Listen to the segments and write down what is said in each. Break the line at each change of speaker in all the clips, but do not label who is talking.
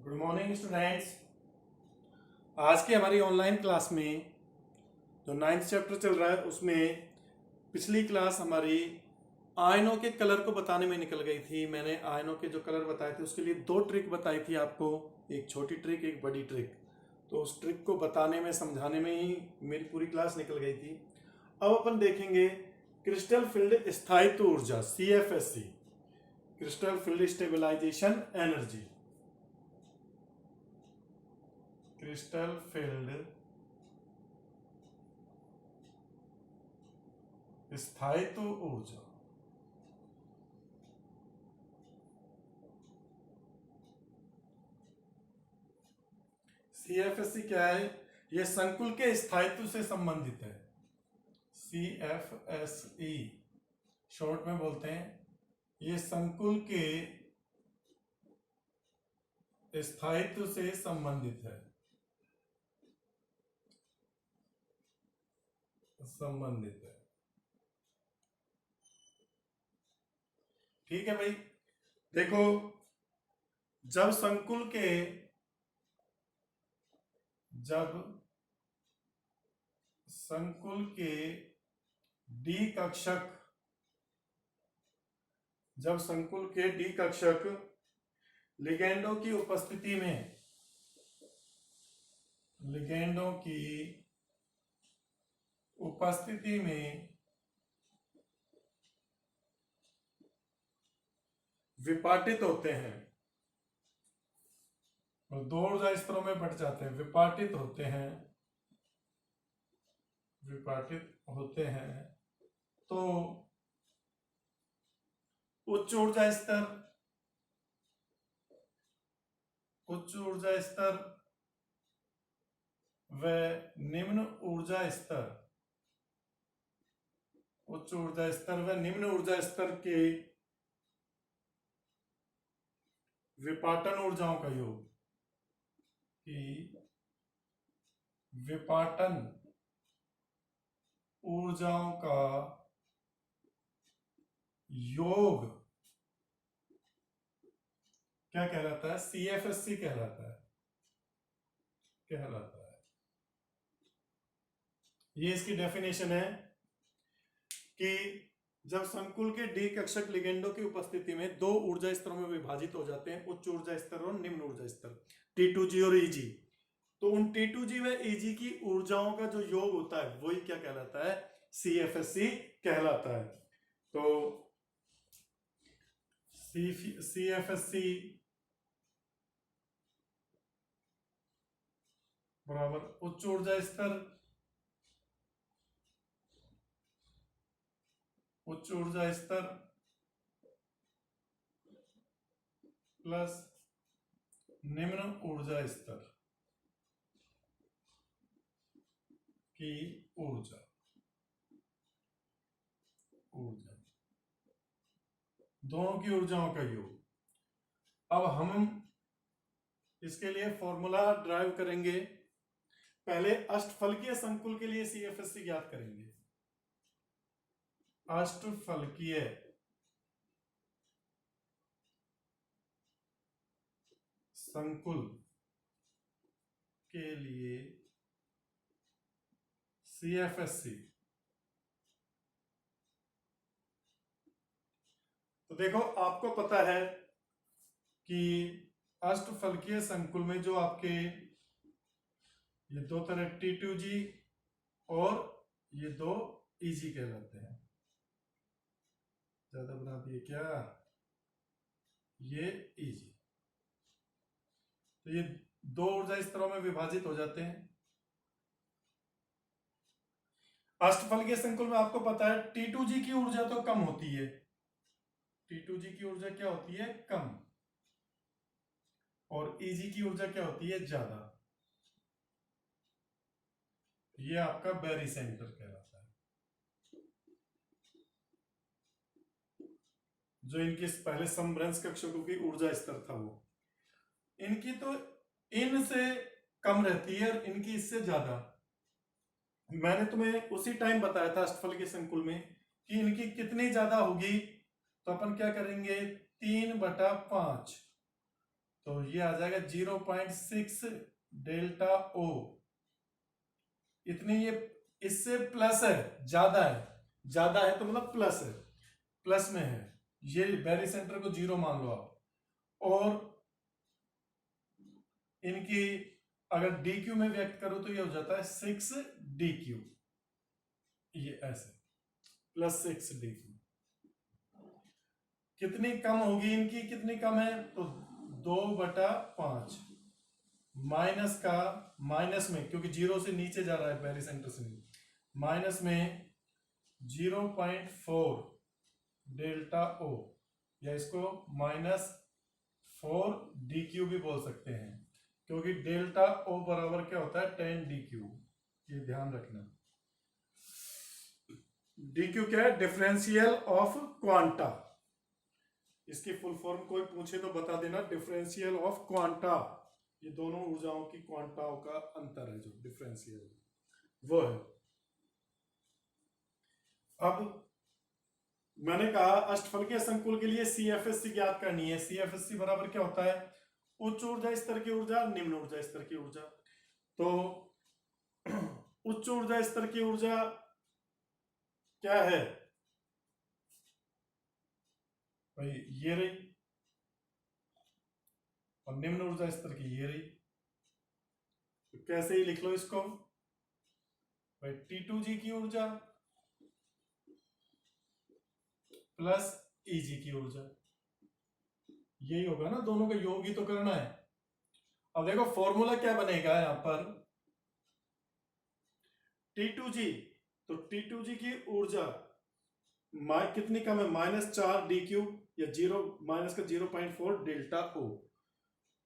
Good morning students. आज की हमारी ऑनलाइन क्लास में जो 9th चैप्टर चल रहा है उसमें पिछली क्लास हमारी आयनों के कलर को बताने में निकल गई थी। मैंने आयनों के जो कलर बताए थे उसके लिए दो ट्रिक बताई थी आपको, एक छोटी ट्रिक एक बड़ी ट्रिक। तो उस ट्रिक को बताने में समझाने में ही मेरी पूरी क्लास निकल गई थी। अब अपन देखेंगे क्रिस्टल फील्ड स्थायित्व ऊर्जा CFSE, crystal field stabilization energy. Crystal field स्थायित्व ऊर्जा। CFSE क्या है? यह संकुल के स्थायित्व से संबंधित है। CFSE शॉर्ट में बोलते हैं, यह संकुल के स्थायित्व से संबंधित है। ठीक है भाई। देखो, जब संकुल के डी कक्षक लिगेंडों की उपस्थिति में विपाटित होते हैं और दो ऊर्जा स्तरों में बट जाते हैं। विपाटित होते हैं तो उच्च ऊर्जा स्तर व निम्न ऊर्जा स्तर के विपाटन ऊर्जाओं का योग क्या कहलाता है? CFSE कहलाता है। ये इसकी डेफिनेशन है कि जब संकुल के डी कक्षक लिगेंडों की उपस्थिति में दो ऊर्जा स्तरों में विभाजित हो जाते हैं, उच्च ऊर्जा स्तर और निम्न ऊर्जा स्तर, T2G और EG, तो उन T2G व EG की ऊर्जाओं का जो योग होता है वही क्या कहलाता है? CFSE कहलाता है। तो CFSE बराबर उच्च ऊर्जा स्तर प्लस निम्न ऊर्जा स्तर की ऊर्जा दोनों की ऊर्जाओं का योग। अब हम इसके लिए फॉर्मूला ड्राइव करेंगे। पहले अष्टफलकीय संकुल के लिए CFSE ज्ञात करेंगे। अष्टफलकीय संकुल के लिए CFSE, तो देखो आपको पता है कि अष्टफलकीय संकुल में जो आपके ये दो तरह T2G और ये दो EG कहलाते हैं। ज्यादा बना दिए क्या? ये EG, तो ये दो ऊर्जा स्तरों में विभाजित हो जाते हैं। अष्टफलकीय संकुल में आपको पता है T2G की ऊर्जा तो कम होती है। T2G की ऊर्जा क्या होती है? कम। और EG की ऊर्जा क्या होती है? ज्यादा। ये आपका बैरी सेंटर कहलाता है। जो इनके पहले समभ्रंश कक्षकों की ऊर्जा स्तर था वो इनकी तो इनसे कम रहती है और इनकी इससे ज्यादा। मैंने तुम्हें उसी टाइम बताया था अष्टफलकीय संकुल में कि इनकी कितनी ज्यादा होगी, तो अपन क्या करेंगे? 3/5 तो ये आ जाएगा 0.6 डेल्टा ओ। इतनी ये इससे प्लस है, ज्यादा है, ज्यादा है तो मतलब प्लस है, प्लस में है। ये बैरी सेंटर को 0 मान लो आप। और इनकी अगर डी क्यू में व्यक्त करो तो ये हो जाता है 6 डी क्यू, ये ऐसे प्लस 6 डी क्यू। कितनी कम होगी इनकी, कितनी कम है तो 2/5 माइनस का, माइनस में क्योंकि 0 से नीचे जा रहा है बैरी सेंटर से, माइनस में 0.4 डेल्टा ओ, या इसको -4 डी क्यू भी बोल सकते हैं, क्योंकि डेल्टा ओ बराबर क्या होता है 10 डी क्यू। ये ध्यान रखना। डी क्यू क्या है, डिफरेंशियल ऑफ क्वांटा। इसकी फुल फॉर्म कोई पूछे तो बता देना, डिफरेंशियल ऑफ क्वांटा। ये दोनों ऊर्जाओं की क्वांटाओं का अंतर है, जो डिफरेंशियल वो है। अब मैंने कहा अष्टफलकीय संकुल के लिए सीएफएससी ज्ञात करनी है। सीएफएससी बराबर क्या होता है, उच्च ऊर्जा स्तर की ऊर्जा, निम्न ऊर्जा स्तर की ऊर्जा। तो उच्च ऊर्जा स्तर की ऊर्जा क्या है भाई, ये रही, और निम्न ऊर्जा स्तर की ये रही। तो कैसे ही लिख लो इसको भाई, T2G की ऊर्जा प्लस Eg की ऊर्जा, यही होगा ना, दोनों का योग ही तो करना है। अब देखो फॉर्मूला क्या बनेगा यहां पर, T2G, तो T2G की ऊर्जा कितनी कम है, -4 डी क्यू, या 0 माइनस का 0.4 डेल्टा ओ।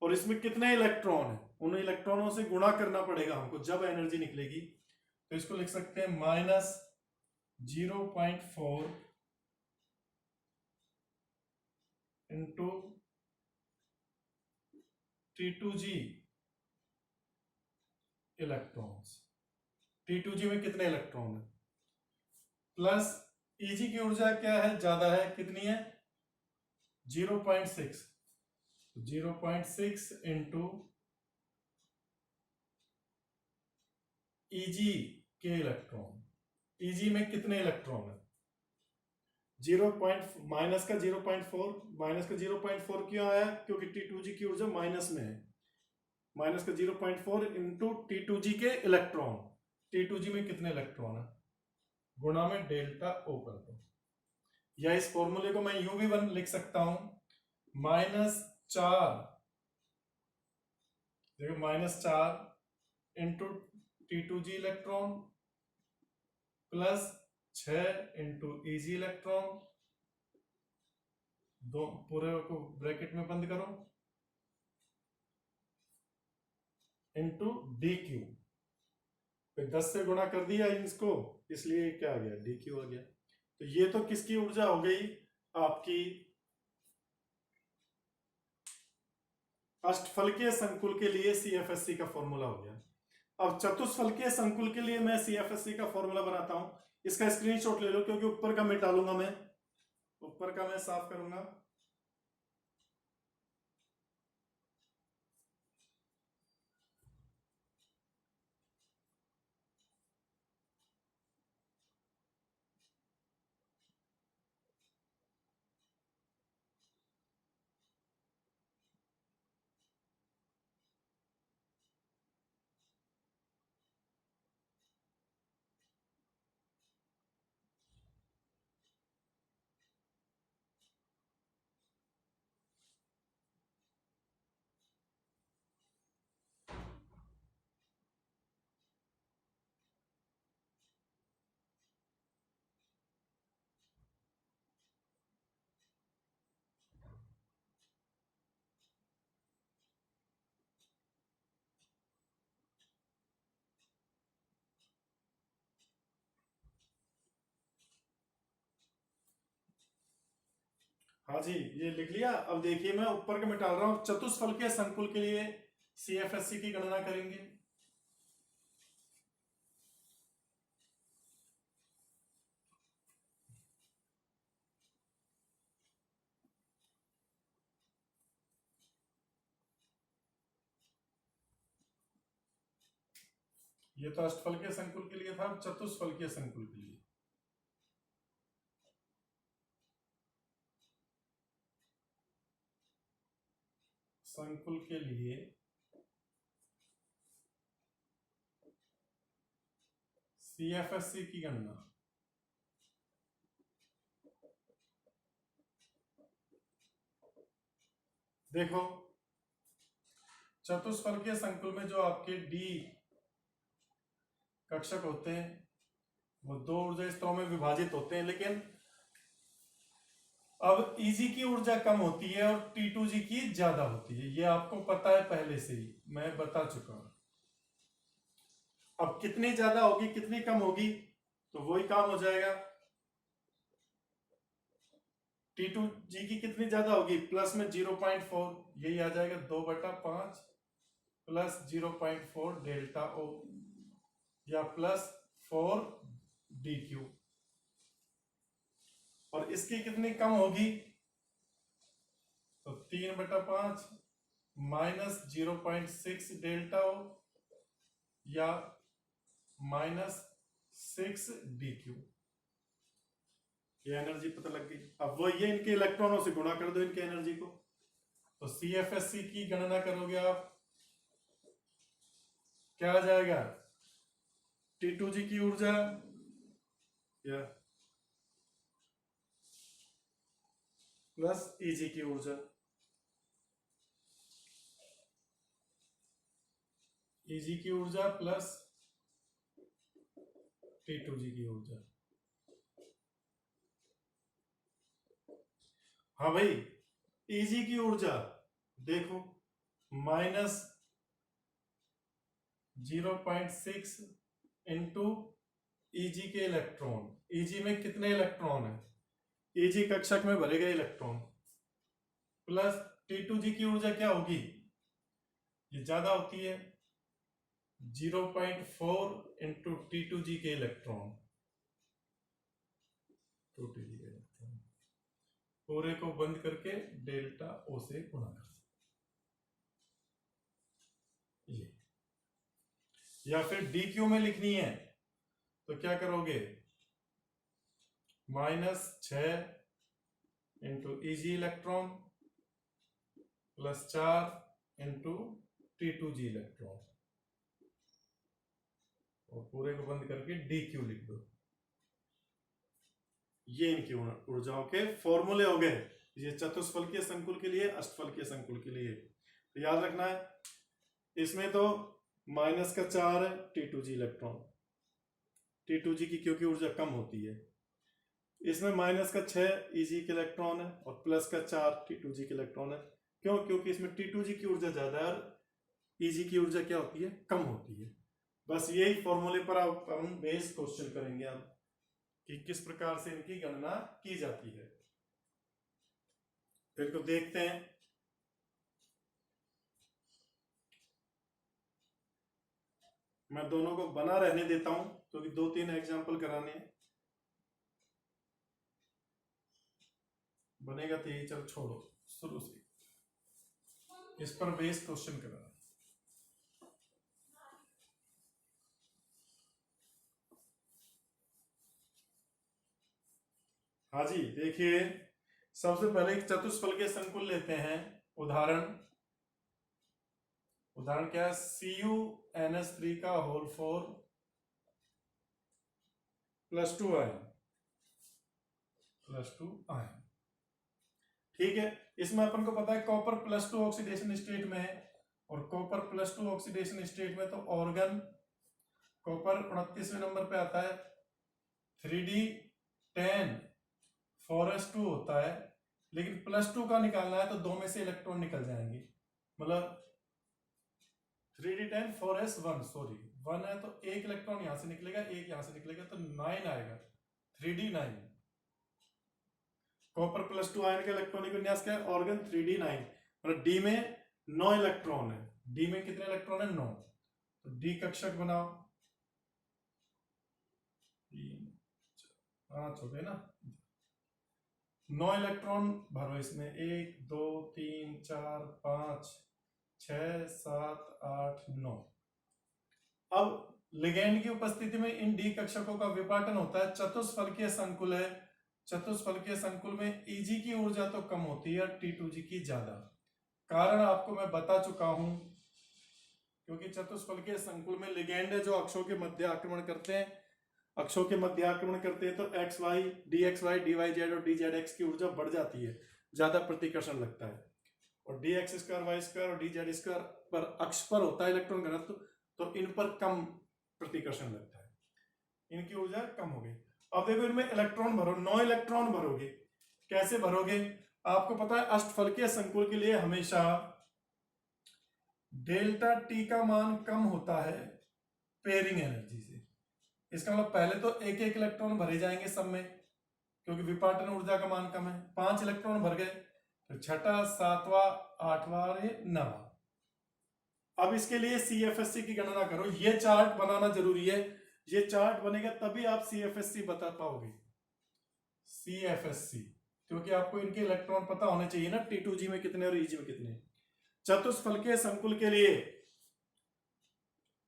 और इसमें कितने इलेक्ट्रॉन है, उन इलेक्ट्रॉनों से गुणा करना पड़ेगा हमको जब एनर्जी निकलेगी। तो इसको लिख सकते हैं -0.4 इंटू T2G इलेक्ट्रॉन्स। T2G में कितने इलेक्ट्रॉन है, प्लस Eg की ऊर्जा क्या है, ज्यादा है, कितनी है 0.6, 0.6 इंटू Eg के इलेक्ट्रॉन। Eg में कितने इलेक्ट्रॉन है, 0. माइनस का 0.4, माइनस का 0.4 क्यों आया, क्योंकि T2G की ऊर्जा माइनस में है। माइनस का 0.4 इंटू T2G के इलेक्ट्रॉन, T2G में कितने इलेक्ट्रॉन है, गुणा में डेल्टा ओ कर दो। या इस फॉर्मूले को मैं यूं भी लिख सकता हूं, -4, देखो -4 into T2G electron plus 6 into Eg electron, दो पूरे को ब्रैकेट में बंद करो, इंटू डी क्यू। 10 से गुणा कर दिया इसको, इसलिए क्या आ गया, डी क्यू आ गया। तो ये तो किसकी ऊर्जा हो गई, आपकी अष्टफलकीय संकुल के लिए सीएफएससी का फॉर्मूला हो गया। अब चतुष्फलकीय संकुल के लिए मैं सीएफएससी का फॉर्मूला बनाता हूं, इसका स्क्रीनशॉट ले लो, क्योंकि ऊपर का मिटालूंगा मैं, ऊपर का मैं साफ करूंगा। हाँ जी, ये लिख लिया। अब देखिए मैं ऊपर का मिटा रहा हूं, चतुष्फलकीय संकुल के लिए सीएफएससी की गणना करेंगे। ये तो अष्टफलकीय संकुल के लिए था, अब चतुष्फलकीय संकुल के लिए। संकुल के लिए CFSC की गणना। देखो चतुष्फलकीय संकुल में जो आपके डी कक्षक होते हैं वो दो ऊर्जा स्तरों में विभाजित होते हैं, लेकिन अब Eg की ऊर्जा कम होती है और T2G की ज्यादा होती है। ये आपको पता है पहले से ही, मैं बता चुका हूं। अब कितनी ज्यादा होगी कितनी कम होगी तो वही काम हो जाएगा। T2G की कितनी ज्यादा होगी, प्लस में 0.4, यही आ जाएगा 2/5 प्लस 0.4 डेल्टा O या प्लस 4dq। और इसकी कितनी कम होगी तो 3/5 माइनस 0.6 डेल्टा O या -6dq। ये एनर्जी पता लग गई। अब वो ये इनके इलेक्ट्रॉनों से गुणा कर दो इनके एनर्जी को, तो CFSC की गणना करोगे आप, क्या आ जाएगा, T2G की ऊर्जा या प्लस Eg की ऊर्जा, Eg की ऊर्जा प्लस T2G की ऊर्जा। हाँ भाई, Eg की ऊर्जा देखो -0.6 इंटू Eg के इलेक्ट्रॉन। Eg में कितने इलेक्ट्रॉन है, Eg कक्षक में भरे गए इलेक्ट्रॉन, प्लस T2G की ऊर्जा क्या होगी, ये ज्यादा होती है 0.4 इंटू T2G के इलेक्ट्रॉन, 2T के इलेक्ट्रॉन, पूरे को बंद करके डेल्टा O से गुणा कर, ये। या फिर DQ में लिखनी है तो क्या करोगे, -6 into Eg electron plus 4 into T2G electron, और पूरे को बंद करके DQ लिख दो। ये इनकी ऊर्जाओं के फॉर्मूले हो गए, ये चतुष्फलकीय संकुल के लिए, अष्टफलकीय संकुल के लिए। तो याद रखना है, इसमें तो -4 है T2G इलेक्ट्रॉन, T2G की क्योंकि ऊर्जा कम होती है। इसमें -6 Eg के इलेक्ट्रॉन है और +4 T2G के इलेक्ट्रॉन है। क्यों, क्योंकि इसमें T2G की ऊर्जा ज्यादा है और Eg की ऊर्जा क्या होती है, कम होती है। बस यही फॉर्मूले पर आप हम बेस्ड क्वेश्चन करेंगे अब कि किस प्रकार से इनकी गणना की जाती है। फिर को देखते हैं। मैं दोनों को बना रहने देता हूं क्योंकि 2-3 एग्जाम्पल कराने हैं। बनेगा तो यही, चल छोड़ो, शुरू से इस पर बेस्ड क्वेश्चन करा। हाँ जी, देखिए सबसे पहले एक चतुष्फलकीय संकुल लेते हैं। उदाहरण क्या है, CuNH3 का होल 4 +2 आयन। ठीक है, इसमें अपन को पता है कॉपर +2 ऑक्सीडेशन स्टेट में है, और कॉपर +2 ऑक्सीडेशन स्टेट में तो ऑर्गन कॉपर 29वें नंबर पे आता है, 3D10 4s2 होता है, लेकिन +2 का निकालना है तो 2 में से इलेक्ट्रॉन निकल जाएंगे, मतलब 3D10 4s1, सॉरी 1 है तो एक इलेक्ट्रॉन यहां से निकलेगा, एक यहां से निकलेगा, तो 9 आएगा, 3D9। कॉपर +2 आयन का इलेक्ट्रॉनिक विन्यास क्या है, ऑर्गन 3D9, मतलब डी में 9 इलेक्ट्रॉन है। डी में कितने इलेक्ट्रॉन है, 9, तो डी कक्षक बनाओ, 5 हो गए ना, 9 इलेक्ट्रॉन भरो इसमें, 1 2 3 4 5 6 7 8 9। अब लिगेंड की उपस्थिति में इन डी कक्षकों का विपाटन होता है। चतुष्फलकीय संकुल है, चतुष्फलकीय संकुल में Eg की ऊर्जा तो कम होती है, T2G की ज्यादा। कारण आपको मैं बता चुका हूं, क्योंकि चतुष्फलकीय संकुल में लिगेंड है जो अक्षों के मध्य आक्रमण करते हैं, अक्षों के मध्य आक्रमण करते हैं, तो X Y D X Y D Y Z और डी जेड एक्स की ऊर्जा बढ़ जाती है, ज्यादा प्रतिकर्षण लगता है। और D X square Y square और डी जेड स्क्वायर पर अक्ष पर होता है इलेक्ट्रॉन घनत्व, तो इन पर कम प्रतिकर्षण लगता है, इनकी ऊर्जा कम हो गई। अब देखो इनमें इलेक्ट्रॉन भरो, 9 इलेक्ट्रॉन भरोगे। कैसे भरोगे? आपको पता है अष्टफलकीय संकुल के लिए हमेशा डेल्टा टी का मान कम होता है पेयरिंग एनर्जी से। इसका मतलब पहले तो एक एक इलेक्ट्रॉन भरे जाएंगे सब में, क्योंकि विपाटन ऊर्जा का मान कम है। 5 इलेक्ट्रॉन भर गए, तो छठा, सातवां, आठवां और ये 9वां। अब इसके लिए CFSC की गणना करो, ये चार्ट बनाना जरूरी है, ये चार्ट बनेगा तभी आप CFSC बता पाओगे। CFSC, क्योंकि आपको इनके इलेक्ट्रॉन पता होने चाहिए ना, T2G में कितने और Eg में कितने। चतुष्फलकीय संकुल के लिए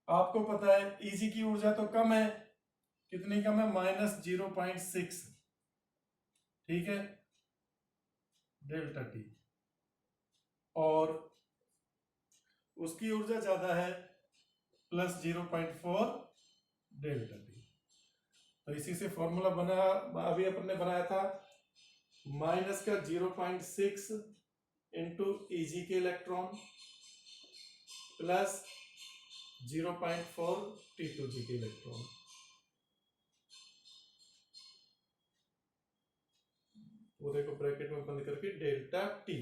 आपको पता है Eg की ऊर्जा तो कम है, कितनी कम है? -0.6, ठीक है, डेल्टा टी, और उसकी ऊर्जा ज्यादा है +0.4 डेल्टा टी। तो इसी से फॉर्मूला बना, अभी अपन ने बनाया था, माइनस का 0.6 इंटू Eg के इलेक्ट्रॉन प्लस 0.4 T2G के इलेक्ट्रॉन। वो देखो ब्रैकेट में बंद करके डेल्टा टी,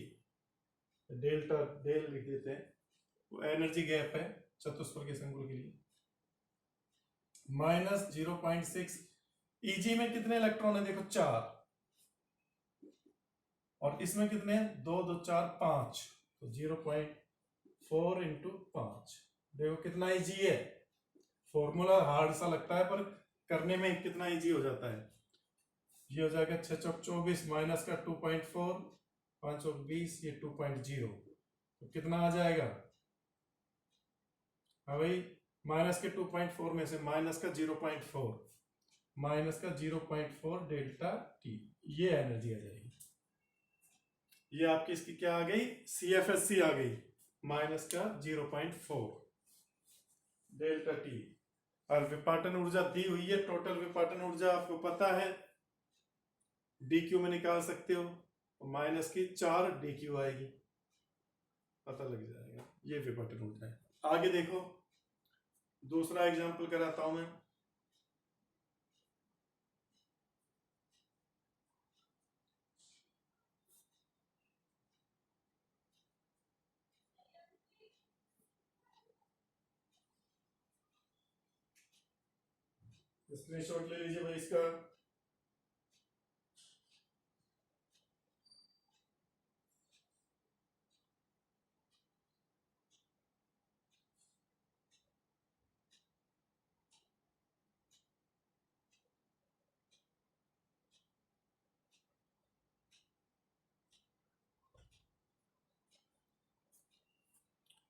डेल्टा डेल लिख देते हैं, वो एनर्जी गैप है चतुष्फलकीय संकुल के लिए। -0.6, Eg में कितने इलेक्ट्रॉन है? देखो 4, और इसमें कितने? 2 2 4 5, तो 0.4 इंटू 5, देखो कितना Eg है। फॉर्मूला हार्ड सा लगता है, पर करने में कितना Eg हो जाता है। ये हो जाएगा 6 चौक 24 माइनस का 2.4, 5 चौक 20, ये 2.0, तो कितना आ जाएगा? हाँ भाई, माइनस के 2.4 में से माइनस का 0.4, माइनस का 0.4 डेल्टा टी, ये एनर्जी आ जाएगी। ये आपकी इसकी क्या आ गई? CFSC आ गई, माइनस का 0.4 डेल्टा टी। और विपाटन ऊर्जा दी हुई है, टोटल विपाटन ऊर्जा आपको पता है, DQ में निकाल सकते हो, माइनस की 4 DQ आएगी, पता लग जाएगा, ये विपाटन ऊर्जा है। आगे देखो, दूसरा एग्जांपल कराता हूं मैं। स्क्रीनशॉट ले लीजिए भाई इसका।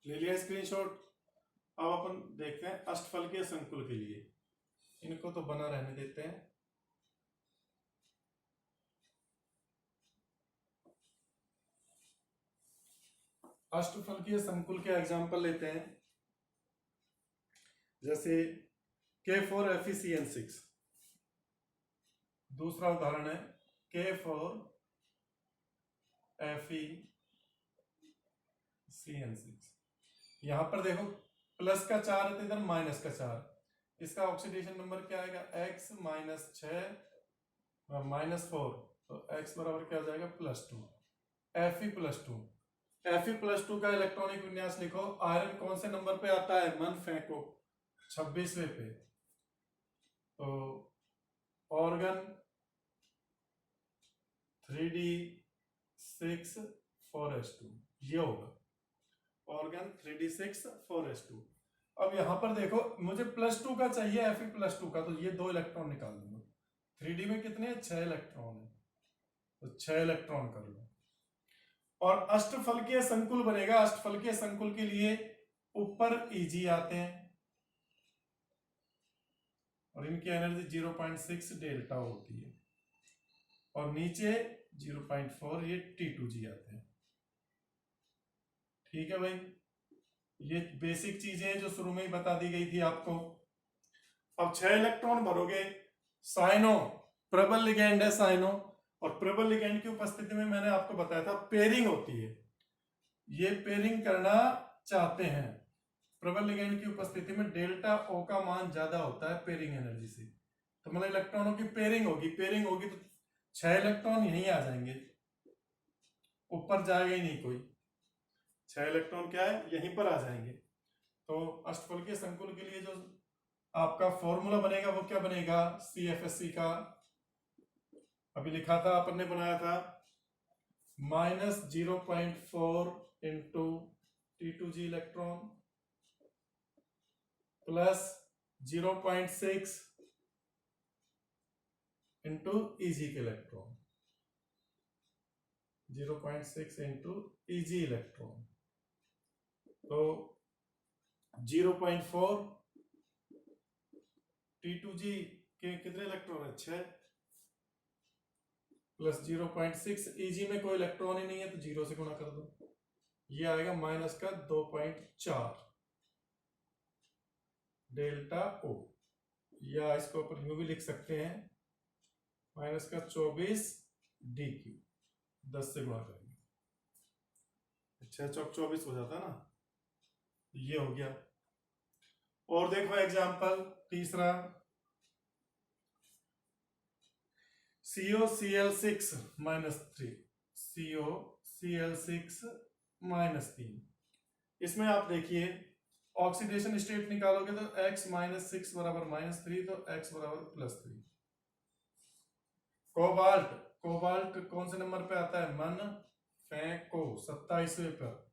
ले लिया स्क्रीनशॉट। अब अपन देखते हैं अष्टफलकीय संकुल के लिए, इनको तो बना रहने देते हैं। अष्टफलकीय संकुल के एग्जांपल लेते हैं, जैसे K4FeCN6। दूसरा उदाहरण है K4FeCN6। यहां पर देखो प्लस का 4 है, तो इधर माइनस का 4, इसका ऑक्सीडेशन नंबर क्या आएगा? X -6 -4, तो X बराबर क्या हो जाएगा? +2। Fe+2, Fe+2 का इलेक्ट्रॉनिक विन्यास लिखो। आयरन कौन से नंबर पे आता है? मन फेंको, 26वें पे। तो ऑर्गन 3d6 ये होगा, ऑर्गन 3d6 अब यहां पर देखो, मुझे +2 का चाहिए, Fe+2 का, तो ये 2 इलेक्ट्रॉन निकाल दूंगा। 3d में कितने? 6 इलेक्ट्रॉन है, तो 6 इलेक्ट्रॉन कर लो। और अष्टफलकीय संकुल बनेगा। अष्टफलकीय संकुल के लिए ऊपर Eg आते हैं, और इनकी एनर्जी 0.6 डेल्टा होती है, और नीचे 0.4 ये T2G आते हैं। ठीक है भाई, ये बेसिक चीजें हैं जो शुरू में ही बता दी गई थी आपको। अब 6 इलेक्ट्रॉन भरोगे, साइनो प्रबल लिगैंड है साइनो, और प्रबल लिगैंड की उपस्थिति में मैंने आपको बताया था पेयरिंग होती है, ये पेयरिंग करना चाहते हैं। प्रबल लिगैंड की उपस्थिति में डेल्टा ओ का मान ज्यादा होता है पेयरिंग एनर्जी से, तो मतलब इलेक्ट्रॉनों की पेयरिंग होगी तो 6 इलेक्ट्रॉन यहीं आ जाएंगे, ऊपर जाएगा ही नहीं कोई, 6 इलेक्ट्रॉन क्या है यहीं पर आ जाएंगे। तो अष्टफलकीय संकुल के लिए जो आपका फॉर्मूला बनेगा वो क्या बनेगा, CFSC का अभी लिखा था, अपन ने बनाया था, -0.4 into T2G electron plus 0.6 into EG के इलेक्ट्रॉन, 0.6 इंटू EG इलेक्ट्रॉन, तो 0.4 T2G के कितने इलेक्ट्रॉन है, 6, प्लस 0.6 EG में कोई इलेक्ट्रॉन ही नहीं है तो 0 से गुणा कर दो, ये आएगा माइनस का 2.4 डेल्टा O, या इसको अपन यूं भी लिख सकते हैं माइनस का 24 DQ, 10 से गुणा करेंगे 6 चौक 24 हो जाता ना, ये हो गया। और देखो एग्जांपल तीसरा, COCl6 -3, COCl6 -3, इसमें आप देखिए ऑक्सीडेशन स्टेट निकालोगे तो x -6 बराबर -3, तो x बराबर +3। कोबाल्ट कौन से नंबर पे आता है, मन फेंको 27वें पर,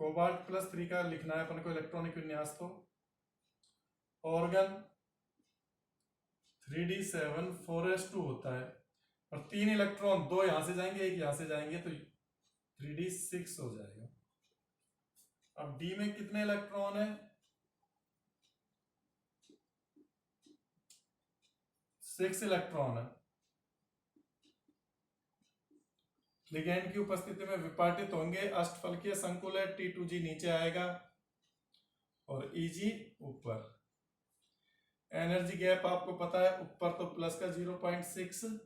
कोबाल्ट +3 का लिखना है अपन को इलेक्ट्रॉनिक विन्यास, तो ऑर्गन 3d7 4s2 होता है, और 3 इलेक्ट्रॉन, 2 यहां से जाएंगे 1 यहां से जाएंगे, तो 3d6 हो जाएगा। अब D में कितने इलेक्ट्रॉन है, 6 इलेक्ट्रॉन है, लिगैंड की उपस्थिति में विपाटित होंगे, अष्टफलकीय संकुल है, T2G नीचे आएगा और EG ऊपर। एनर्जी गैप आपको पता है, ऊपर तो प्लस का 0.6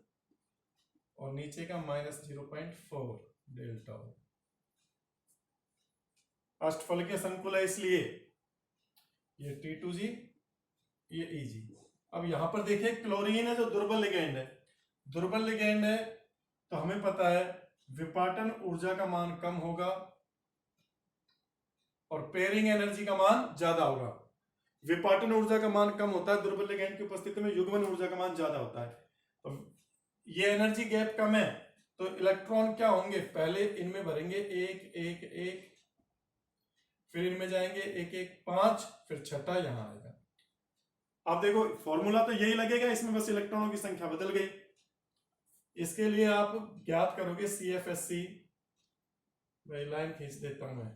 और नीचे का -0.4 डेल्टा O। अष्टफलकीय संकुल है इसलिए ये T2G ये EG। अब यहां पर देखिए क्लोरीन है जो दुर्बल लिगैंड है, तो हमें पता है विपाटन ऊर्जा का मान कम होगा और पेयरिंग एनर्जी का मान ज्यादा होगा। विपाटन ऊर्जा का मान कम होता है दुर्बल लिगैंड की उपस्थिति में, युग्मन ऊर्जा का मान ज्यादा होता है, तो ये एनर्जी गैप कम है, तो इलेक्ट्रॉन क्या होंगे, पहले इनमें भरेंगे 1 1 1, फिर इनमें जाएंगे 1 1 5, फिर छठा यहां आएगा। अब देखो फॉर्मूला तो यही लगेगा, इसमें बस इलेक्ट्रॉनों की संख्या बदल गई। इसके लिए आप ज्ञात करोगे CFSC, मैं लाइन खींच देता हूं मैं,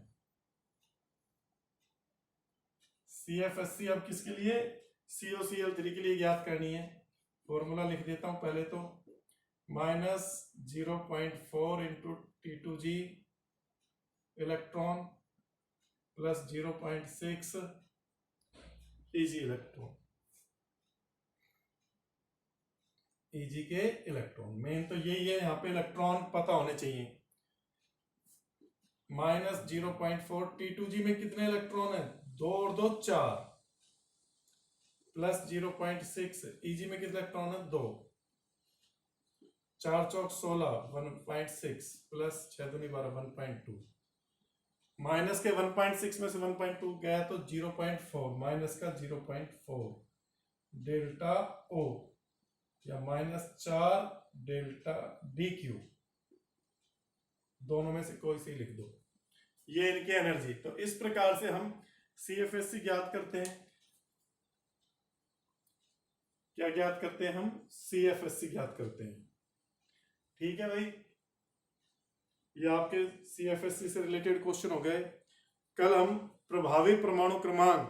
CFSC अब किसके लिए, COCl3 के लिए ज्ञात करनी है। फॉर्मूला लिख देता हूं पहले तो, -0.4 into T2G electron plus 0.6 EG electron, EG के इलेक्ट्रॉन, मेन तो यही है, यहाँ पे इलेक्ट्रॉन पता होने चाहिए। -0.4 T2G में कितने इलेक्ट्रॉन है, 2 और 2 4, प्लस 0.6 EG में कितने इलेक्ट्रॉन है, 2, 4 चौक 16 1.6 प्लस 6 दूनी 12 1.2, माइनस के 1.6 में से 1.2 गया तो 0.4, माइनस का 0.4 डेल्टा O, या -4 डेल्टा DQ, दोनों में से कोई सी लिख दो, ये इनकी एनर्जी। तो इस प्रकार से हम CFSC ज्ञात करते हैं। क्या ज्ञात करते हैं हम, CFSC ज्ञात करते हैं। ठीक है भाई, ये आपके CFSC से रिलेटेड क्वेश्चन हो गए। कल हम प्रभावी परमाणु क्रमांक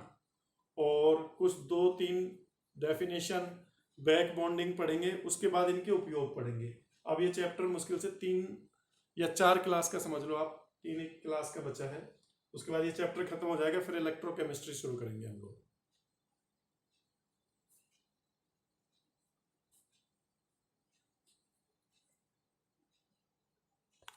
और कुछ 2-3 डेफिनेशन, बैक बॉन्डिंग पढ़ेंगे, उसके बाद इनके उपयोग पढ़ेंगे। अब ये चैप्टर मुश्किल से 3 या 4 क्लास का समझ लो आप, 3 क्लास का बचा है, उसके बाद ये चैप्टर खत्म हो जाएगा, फिर इलेक्ट्रोकेमिस्ट्री शुरू करेंगे हम लोग।